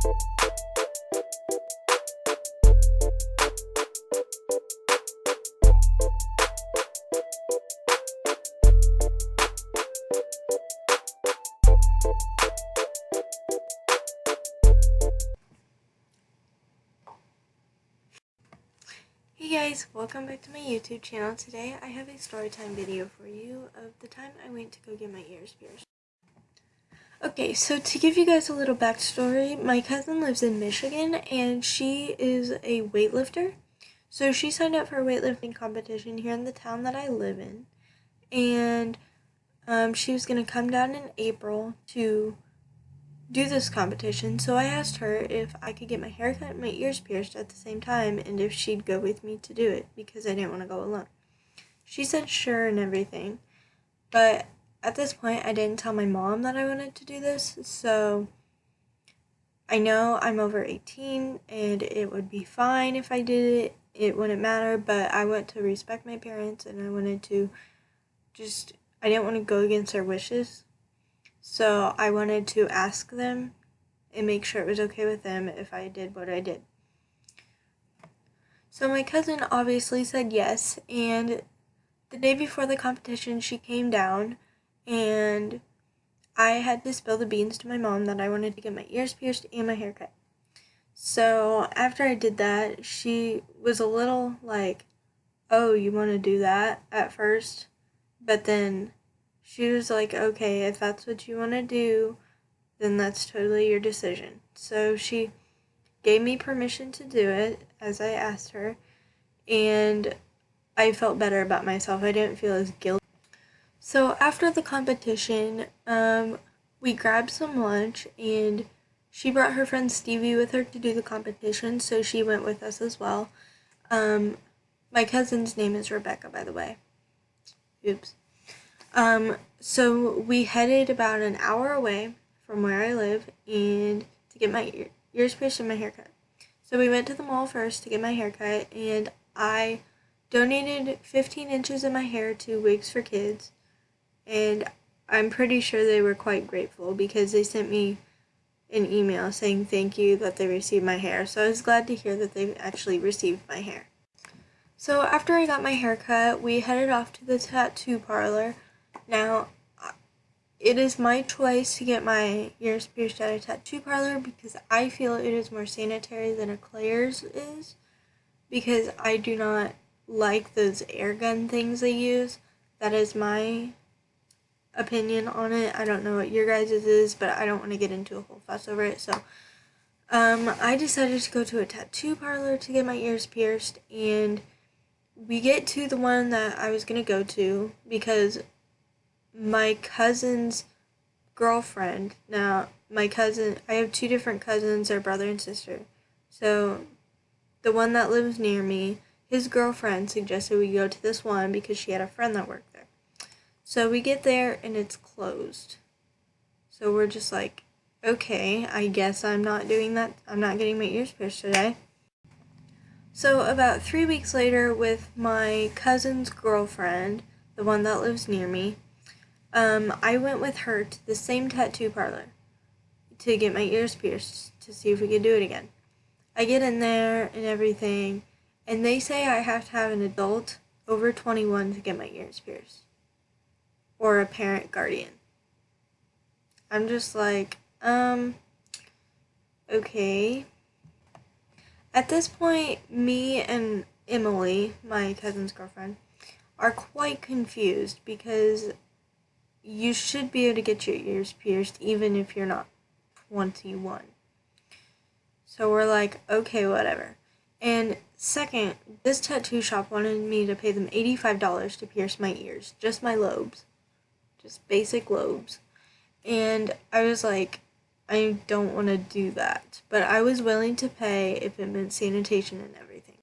Hey guys, welcome back to my YouTube channel. Today I have a storytime video for you of the time I went to go get my ears pierced. Okay, so to give you guys a little backstory, my cousin lives in Michigan and she is a weightlifter. So she signed up for a weightlifting competition here in the town that I live in. And she was going to come down in April to do this competition, so I asked her if I could get my hair cut and my ears pierced at the same time and if she'd go with me to do it because I didn't want to go alone. She said sure and everything, but at this point I didn't tell my mom that I wanted to do this, so I know I'm over 18 and it would be fine if I did it. It wouldn't matter, but I want to respect my parents and I wanted to I didn't want to go against their wishes. So I wanted to ask them and make sure it was okay with them if I did what I did. So my cousin obviously said yes, and the day before the competition she came down and I had to spill the beans to my mom that I wanted to get my ears pierced and my hair cut. So after I did that, she was a little like, oh, you want to do that at first? But then she was like, okay, if that's what you want to do, then that's totally your decision. So she gave me permission to do it as I asked her, and I felt better about myself. I didn't feel as guilty. So after the competition, we grabbed some lunch, and she brought her friend Stevie with her to do the competition, so she went with us as well. My cousin's name is Rebecca, by the way. Oops. So we headed about an hour away from where I live and to get my ears pierced and my haircut. So we went to the mall first to get my haircut, and I donated 15 inches of my hair to Wigs for Kids, and I'm pretty sure they were quite grateful because they sent me an email saying thank you that they received my hair. So I was glad to hear that they actually received my hair. So after I got my haircut, we headed off to the tattoo parlor. Now, it is my choice to get my ears pierced at a tattoo parlor because I feel it is more sanitary than a Claire's is, because I do not like those air gun things they use. That is my opinion on it. I don't know what your guys' is, but I don't want to get into a whole fuss over it. So I decided to go to a tattoo parlor to get my ears pierced, and we get to the one that I was going to go to because my cousin's girlfriend, now I have two different cousins, they're brother and sister. So the one that lives near me, his girlfriend suggested we go to this one because she had a friend that worked there. So we get there and it's closed. So we're just like, okay, I guess I'm not doing that. I'm not getting my ears pierced today. So about 3 weeks later, with my cousin's girlfriend, the one that lives near me, I went with her to the same tattoo parlor to get my ears pierced to see if we could do it again. I get in there and everything, and they say I have to have an adult over 21 to get my ears pierced, or a parent guardian. I'm just like, okay. At this point, me and Emily, my cousin's girlfriend, are quite confused because you should be able to get your ears pierced even if you're not 21. So we're like, okay, whatever. And second, this tattoo shop wanted me to pay them $85 to pierce my ears, just my lobes, just basic lobes. And I was like, I don't want to do that, but I was willing to pay if it meant sanitation and everything.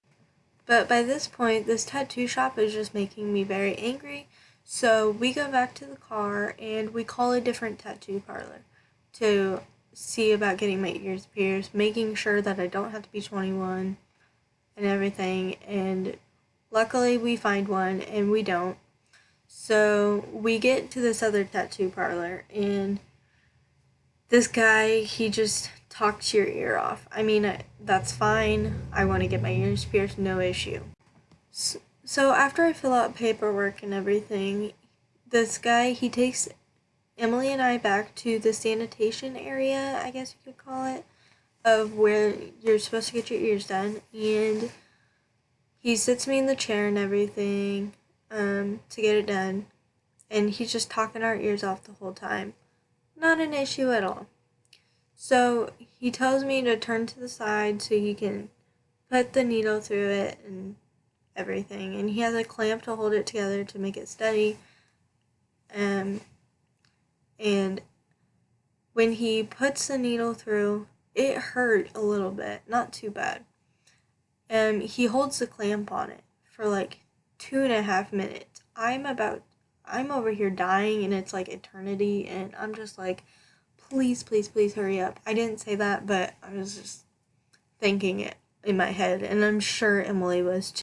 But by this point, this tattoo shop is just making me very angry. So we go back to the car and we call a different tattoo parlor to see about getting my ears pierced, making sure that I don't have to be 21 and everything. And luckily we find one and we don't. So we get to this other tattoo parlor and this guy, he just talks your ear off. I mean, that's fine. I want to get my ears pierced, no issue. So after I fill out paperwork and everything, this guy, he takes Emily and I back to the sanitation area, I guess you could call it, of where you're supposed to get your ears done. And he sits me in the chair and everything to get it done. And he's just talking our ears off the whole time. Not an issue at all. So he tells me to turn to the side so he can put the needle through it and everything. And he has a clamp to hold it together to make it steady. And when he puts the needle through, it hurt a little bit, not too bad. He holds the clamp on it for like 2.5 minutes. I'm over here dying, and it's like eternity, and I'm just like, please, please, please hurry up. I didn't say that, but I was just thinking it in my head, and I'm sure Emily was too.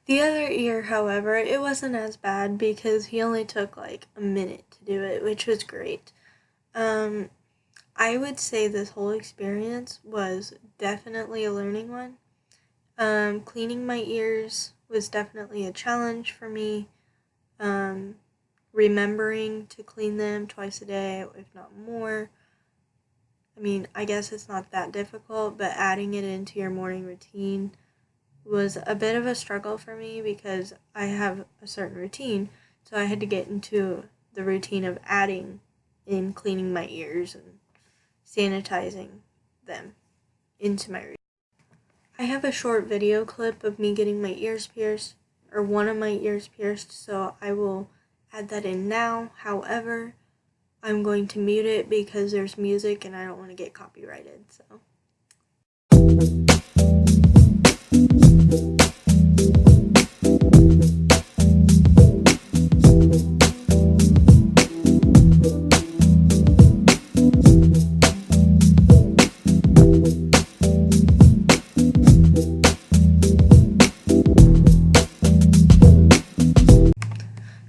The other ear, however, it wasn't as bad because he only took like a minute to do it, which was great. I would say this whole experience was definitely a learning one. Cleaning my ears was definitely a challenge for me. Remembering to clean them twice a day, if not more. I mean, I guess it's not that difficult, but adding it into your morning routine was a bit of a struggle for me because I have a certain routine, so I had to get into the routine of adding in cleaning my ears and sanitizing them into my routine. I have a short video clip of me getting my ears pierced, or one of my ears pierced, so I will add that in now. However, I'm going to mute it because there's music and I don't want to get copyrighted, so.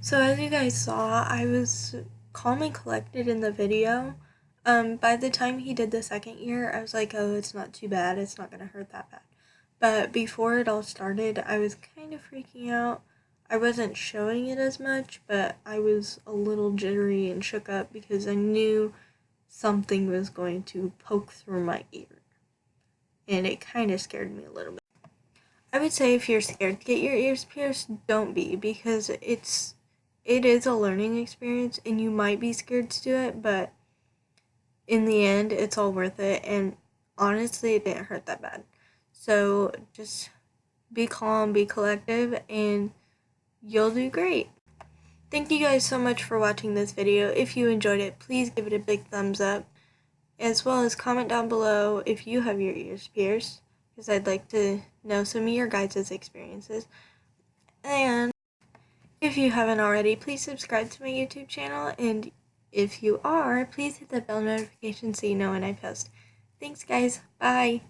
So as you guys saw, I was calm and collected in the video. By the time he did the second ear, I was like, oh, it's not too bad. It's not going to hurt that bad. But before it all started, I was kind of freaking out. I wasn't showing it as much, but I was a little jittery and shook up because I knew something was going to poke through my ear. And it kind of scared me a little bit. I would say if you're scared to get your ears pierced, don't be, because it is a learning experience and you might be scared to do it, but in the end, it's all worth it, and honestly, it didn't hurt that bad. So just be calm, be collective, and you'll do great. Thank you guys so much for watching this video. If you enjoyed it, please give it a big thumbs up, as well as comment down below if you have your ears pierced, because I'd like to know some of your guys' experiences. And if you haven't already, please subscribe to my YouTube channel, and if you are, please hit the bell notification so you know when I post. Thanks guys, bye!